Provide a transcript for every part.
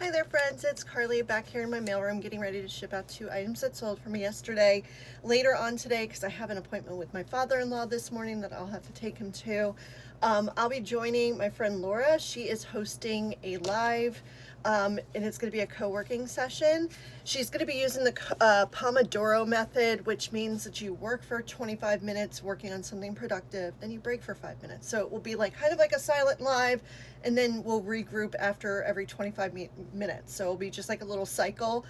Hi there friends, it's Carly back here in my mailroom getting ready to ship out 2 items that sold for me yesterday. Later on today, because I have an appointment with my father-in-law this morning that I'll have to take him to, I'll be joining my friend Laura. She is hosting a live and it's going to be a co-working session. She's going to be using the Pomodoro method, which means that you work for 25 minutes working on something productive, then you break for 5 minutes. So it will be like kind of like a silent live, and then we'll regroup after every 25 minutes. So it'll be just like a little cycle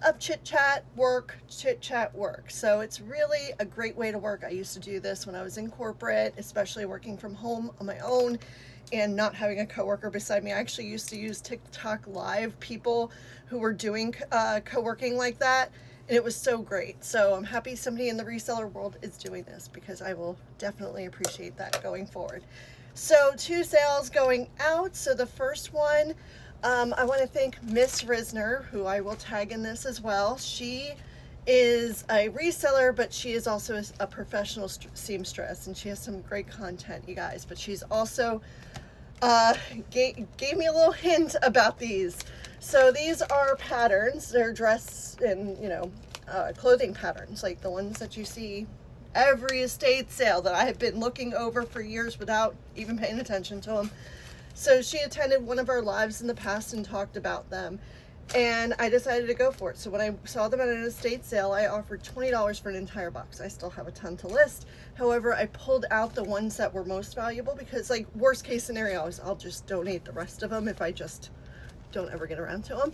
of chit chat, work, chit chat, work. So it's really a great way to work. I used to do this when I was in corporate, especially working from home on my own and not having a coworker beside me. I actually used to use TikTok Live people who were doing co-working like that, and it was so great. So I'm happy somebody in the reseller world is doing this, because I will definitely appreciate that going forward. So 2 sales going out. So the first one, I want to thank Miss Risner, who I will tag in this as well. She is a reseller, but she is also a professional seamstress, and she has some great content, you guys. But she's also gave me a little hint about these. So these are patterns. They're dress and clothing patterns, like the ones that you see every estate sale that I have been looking over for years without even paying attention to them. So she attended one of our lives in the past and talked about them, and I decided to go for it. So when I saw them at an estate sale, I offered $20 for an entire box. I still have a ton to list. However, I pulled out the ones that were most valuable, because like worst case scenario is I'll just donate the rest of them if I just don't ever get around to them.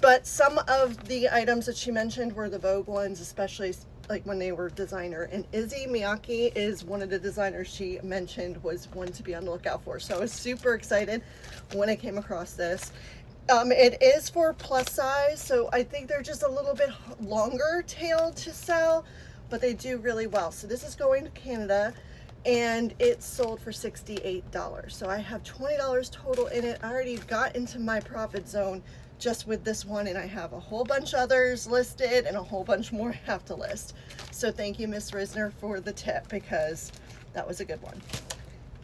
But some of the items that she mentioned were the Vogue ones, especially like when they were designer. And Izzy Miyake is one of the designers she mentioned was one to be on the lookout for. So I was super excited when I came across this. It is for plus size, so I think they're just a little bit longer tailed to sell, but they do really well. So this is going to Canada, and it sold for $68. So I have $20 total in it. I already got into my profit zone just with this one, and I have a whole bunch others listed and a whole bunch more I have to list. So thank you, Miss Risner, for the tip, because that was a good one.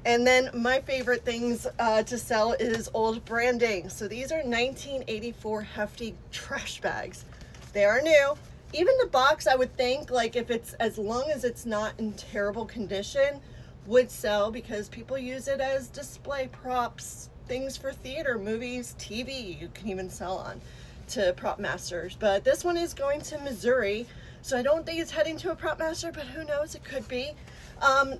And then my favorite things to sell is old branding. So these are 1984 hefty trash bags. They are new. Even the box, I would think, like if it's, as long as it's not in terrible condition, would sell, because people use it as display props, things for theater, movies, TV. You can even sell on to prop masters. But this one is going to Missouri, so I don't think it's heading to a prop master, but who knows, it could be.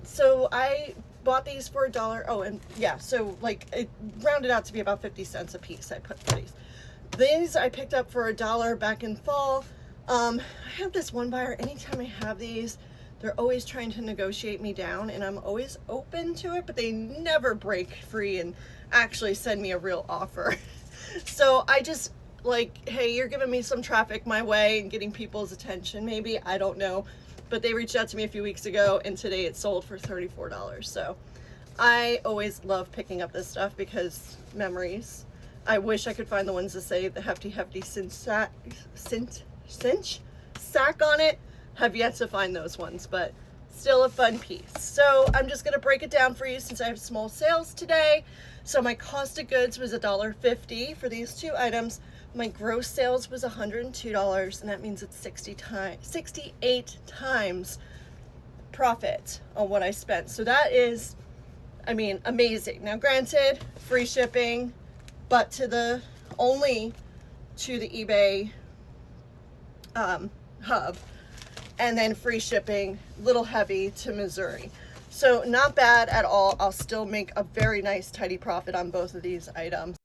So I bought these for $1. Oh, and yeah, so like it rounded out to be about 50 cents a piece I put for these. These I picked up for $1 back in fall. I have this one buyer, anytime I have these, they're always trying to negotiate me down, and I'm always open to it, but they never break free and actually send me a real offer. So I just like, hey, you're giving me some traffic my way and getting people's attention, maybe, I don't know. But they reached out to me a few weeks ago, and today it sold for $34. So I always love picking up this stuff, because memories. I wish I could find the ones that say the hefty cinch sack on it. Have yet to find those ones, but still a fun piece. So I'm just gonna break it down for you since I have small sales today. So my cost of goods was $1.50 for these 2 items. My gross sales was $102, and that means it's 68 times profit on what I spent. So that is, I mean, amazing. Now granted, free shipping, but only to the eBay hub, and then free shipping, little heavy to Missouri. So not bad at all. I'll still make a very nice tidy profit on both of these items.